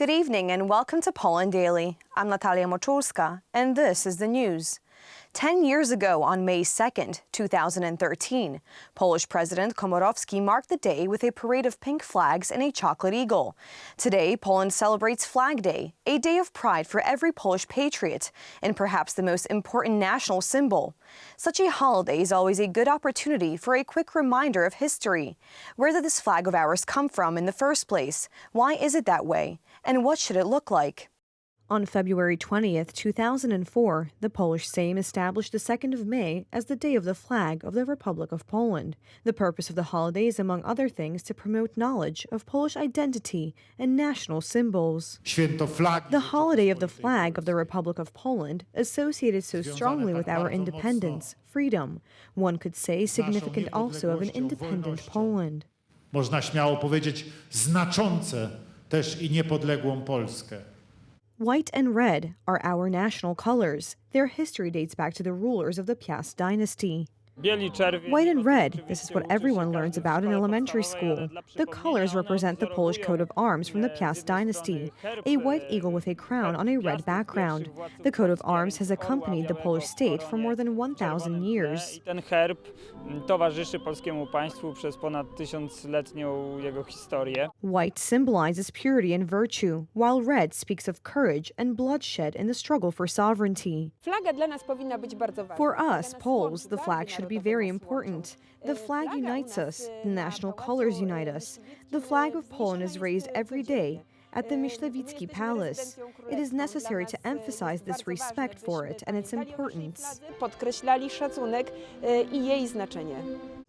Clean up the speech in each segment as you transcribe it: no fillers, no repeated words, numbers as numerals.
Good evening and welcome to Poland Daily. I'm Natalia Moczulska, and this is the news. 10 years ago, on May 2nd, 2013, Polish President Komorowski marked the day with a parade of pink flags and a chocolate eagle. Today, Poland celebrates Flag Day, a day of pride for every Polish patriot, and perhaps the most important national symbol. Such a holiday is always a good opportunity for a quick reminder of history. Where did this flag of ours come from in the first place? Why is it that way? And what should it look like? On February 20th, 2004, the Polish Sejm established the 2nd of May as the Day of the Flag of the Republic of Poland. The purpose of the holiday is, among other things, to promote knowledge of Polish identity and national symbols. The holiday of the flag of the Republic of Poland, associated so strongly with our independence, freedom, one could say significant also of an independent Poland. Można śmiało powiedzieć znaczące też i niepodległą Polskę. White and red are our national colors. Their history dates back to the rulers of the Piast dynasty. White and red, this is what everyone learns about in elementary school. The colors represent the Polish coat of arms from the Piast dynasty, a white eagle with a crown on a red background. The coat of arms has accompanied the Polish state for more than 1,000 years. Ten herb towarzyszy polskiemu państwu przez ponad 1000-letnią jego historię. White symbolizes purity and virtue, while red speaks of courage and bloodshed in the struggle for sovereignty. For us, Poles, the flag should be very important. The flag unites us. The national colors unite us. The flag of Poland is raised every day at the Myślewicki Palace. It is necessary to emphasize this respect for it and its importance.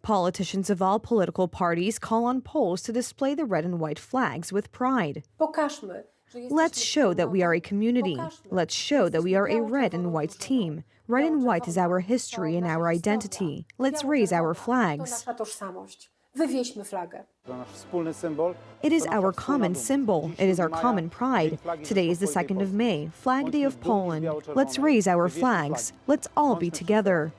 Politicians of all political parties call on Poles to display the red and white flags with pride. Let's show that we are a community. Let's show that we are a red and white team. Red and white is our history and our identity. Let's raise our flags. It is our common symbol. It is our common pride. Today is the 2nd of May, Flag Day of Poland. Let's raise our flags. Let's all be together.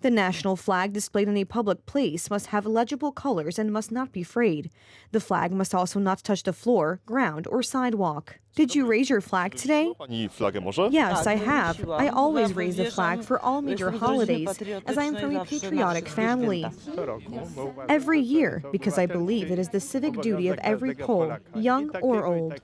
The national flag displayed in a public place must have legible colors and must not be frayed. The flag must also not touch the floor, ground, or sidewalk. Did you raise your flag today? Yes, I have. I always raise the flag for all major holidays, as I am from a patriotic family. Every year, because I believe it is the civic duty of every Pole, young or old.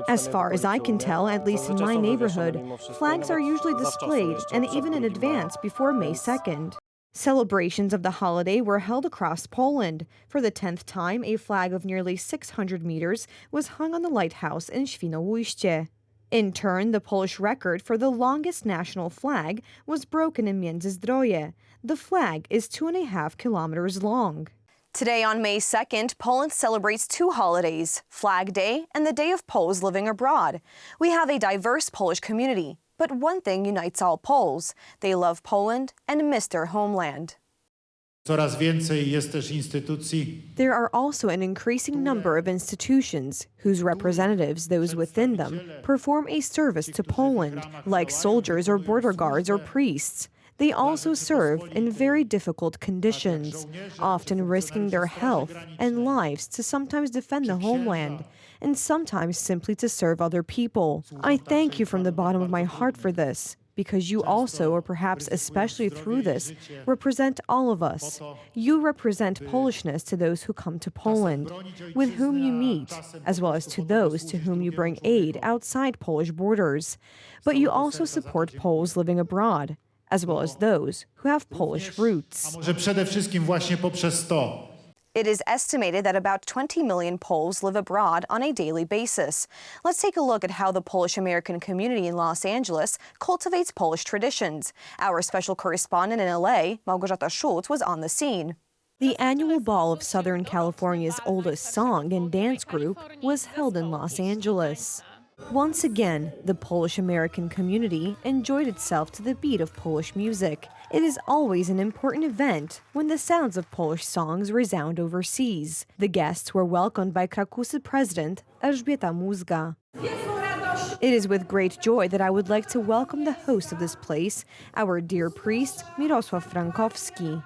As far as I can tell, at least in my neighborhood, flags are usually displayed, and even in advance, before May 2nd. Celebrations of the holiday were held across Poland. For the 10th time, a flag of nearly 600 meters was hung on the lighthouse in Świnoujście. In turn, the Polish record for the longest national flag was broken in Międzyzdroje. The flag is 2.5 kilometers long. Today on May 2nd, Poland celebrates two holidays, Flag Day and the Day of Poles Living Abroad. We have a diverse Polish community, but one thing unites all Poles. They love Poland and miss their homeland. Coraz więcej jest też instytucji. There are also an increasing number of institutions whose representatives, those within them, perform a service to Poland, like soldiers or border guards or priests. They also serve in very difficult conditions, often risking their health and lives to sometimes defend the homeland, and sometimes simply to serve other people. I thank you from the bottom of my heart for this, because you also, or perhaps especially through this, represent all of us. You represent Polishness to those who come to Poland, with whom you meet, as well as to those to whom you bring aid outside Polish borders. But you also support Poles living abroad, as well as those who have Polish roots. It is estimated that about 20 million Poles live abroad on a daily basis. Let's take a look at how the Polish-American community in Los Angeles cultivates Polish traditions. Our special correspondent in LA, Małgorzata Schultz, was on the scene. The annual ball of Southern California's oldest song and dance group was held in Los Angeles. Once again, the Polish-American community enjoyed itself to the beat of Polish music. It is always an important event when the sounds of Polish songs resound overseas. The guests were welcomed by Krakusy president Elżbieta Mózga. It is with great joy that I would like to welcome the host of this place, our dear priest, Mirosław Frankowski.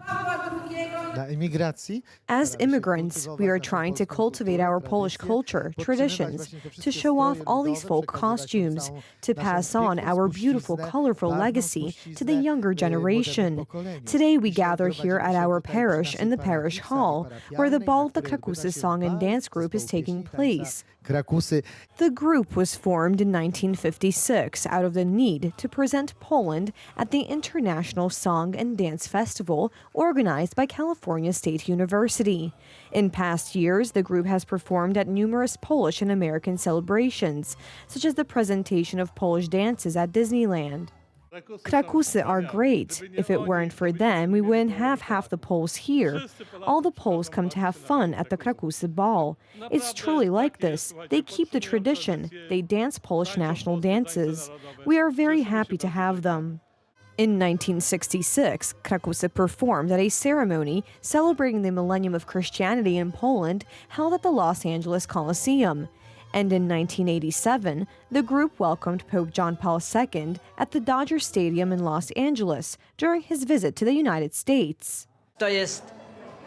As immigrants, we are trying to cultivate our Polish culture, traditions, to show off all these folk costumes, to pass on our beautiful, colorful legacy to the younger generation. Today we gather here at our parish in the parish hall, where the ball of the Krakusy Song and Dance Group is taking place. The group was formed in 1956 out of the need to present Poland at the International Song and Dance Festival organized by California State University. In past years, the group has performed at numerous Polish and American celebrations, such as the presentation of Polish dances at Disneyland. Krakusy are great. If it weren't for them, we wouldn't have half the Poles here. All the Poles come to have fun at the Krakusy ball. It's truly like this. They keep the tradition. They dance Polish national dances. We are very happy to have them. In 1966, Krakusy performed at a ceremony celebrating the millennium of Christianity in Poland held at the Los Angeles Coliseum. And in 1987, the group welcomed Pope John Paul II at the Dodger Stadium in Los Angeles during his visit to the United States. To jest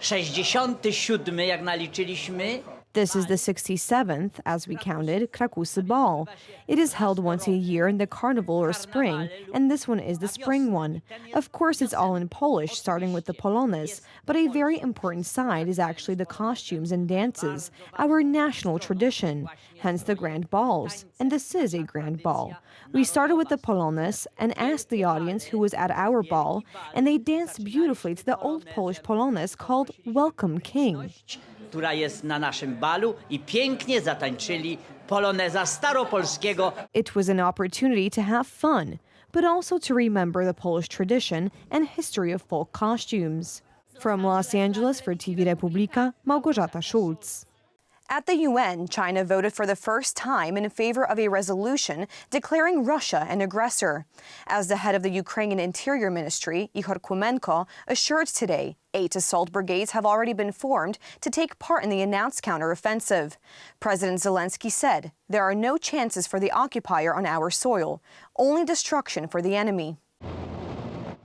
67, jak naliczyliśmy. This is the 67th, as we counted, Krakusy Ball. It is held once a year in the carnival or spring, and this one is the spring one. Of course, it's all in Polish, starting with the Polonez, but a very important side is actually the costumes and dances, our national tradition, hence the grand balls, and this is a grand ball. We started with the Polonez and asked the audience who was at our ball, and they danced beautifully to the old Polish Polonez called Welcome King. Która jest na naszym balu i pięknie zatańczyli poloneza staropolskiego. It was an opportunity to have fun, but also to remember the Polish tradition and history of folk costumes. From Los Angeles for TV Republika, Małgorzata Schulz. At the UN, China voted for the first time in favor of a resolution declaring Russia an aggressor. As the head of the Ukrainian Interior Ministry, Ihor Kumenko, assured today, 8 assault brigades have already been formed to take part in the announced counteroffensive. President Zelensky said, "There are no chances for the occupier on our soil, only destruction for the enemy."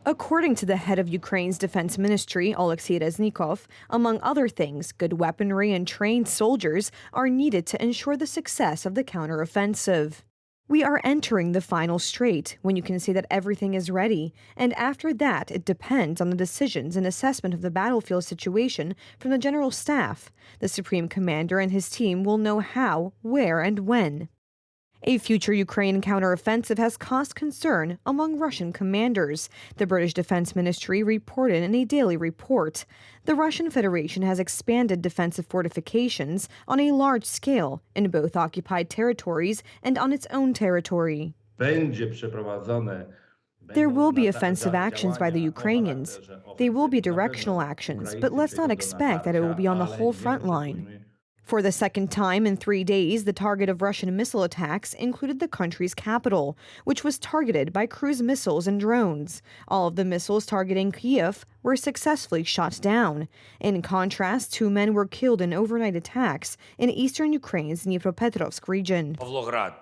According to the head of Ukraine's defense ministry, Oleksiy Reznikov, among other things, good weaponry and trained soldiers are needed to ensure the success of the counteroffensive. We are entering the final straight, when you can say that everything is ready, and after that it depends on the decisions and assessment of the battlefield situation from the General Staff. The Supreme Commander and his team will know how, where, and when. A future Ukraine counteroffensive has caused concern among Russian commanders, the British Defense Ministry reported in a daily report. The Russian Federation has expanded defensive fortifications on a large scale in both occupied territories and on its own territory. There will be offensive actions by the Ukrainians. They will be directional actions, but let's not expect that it will be on the whole front line. For the second time in 3 days, the target of Russian missile attacks included the country's capital, which was targeted by cruise missiles and drones. All of the missiles targeting Kyiv were successfully shot down. In contrast, 2 men were killed in overnight attacks in eastern Ukraine's Dnipropetrovsk region. Pavlograd,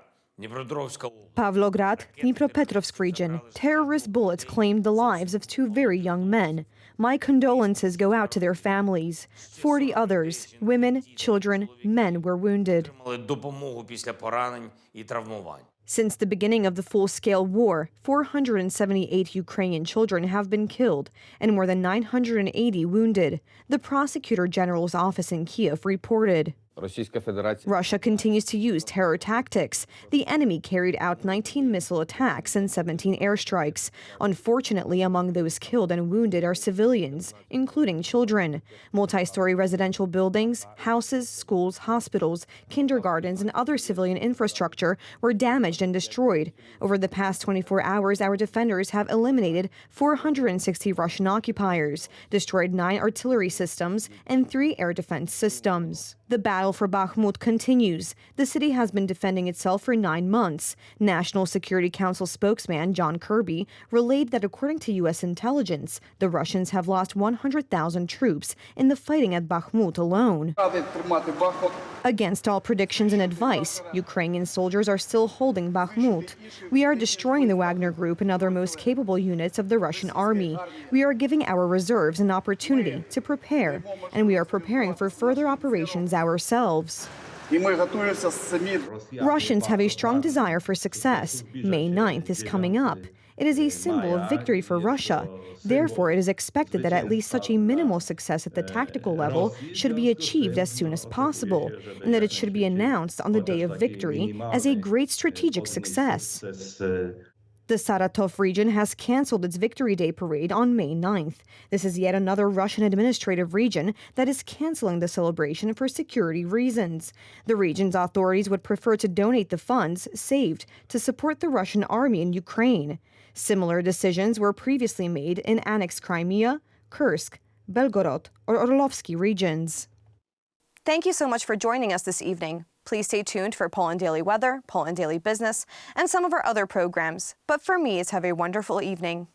Dnipropetrovsk region. Terrorist bullets claimed the lives of 2 very young men. My condolences go out to their families. 40 others, women, children, men were wounded. Since the beginning of the full-scale war, 478 Ukrainian children have been killed and more than 980 wounded, the Prosecutor General's office in Kyiv reported. Russia continues to use terror tactics. The enemy carried out 19 missile attacks and 17 airstrikes. Unfortunately, among those killed and wounded are civilians, including children. Multi-story residential buildings, houses, schools, hospitals, kindergartens, and other civilian infrastructure were damaged and destroyed. Over the past 24 hours, our defenders have eliminated 460 Russian occupiers, destroyed 9 artillery systems, and 3 air defense systems. The battle for Bakhmut continues. The city has been defending itself for 9 months. National Security Council spokesman John Kirby relayed that according to U.S. intelligence, the Russians have lost 100,000 troops in the fighting at Bakhmut alone. Against all predictions and advice, Ukrainian soldiers are still holding Bakhmut. We are destroying the Wagner Group and other most capable units of the Russian army. We are giving our reserves an opportunity to prepare, and we are preparing for further operations ourselves. Russians have a strong desire for success. May 9th is coming up. It is a symbol of victory for Russia. Therefore, it is expected that at least such a minimal success at the tactical level should be achieved as soon as possible, and that it should be announced on the day of victory as a great strategic success. The Saratov region has canceled its Victory Day parade on May 9th. This is yet another Russian administrative region that is canceling the celebration for security reasons. The region's authorities would prefer to donate the funds saved to support the Russian army in Ukraine. Similar decisions were previously made in annexed Crimea, Kursk, Belgorod, or Orlovsky regions. Thank you so much for joining us this evening. Please stay tuned for Poland Daily Weather, Poland Daily Business, and some of our other programs. But for me, have a wonderful evening.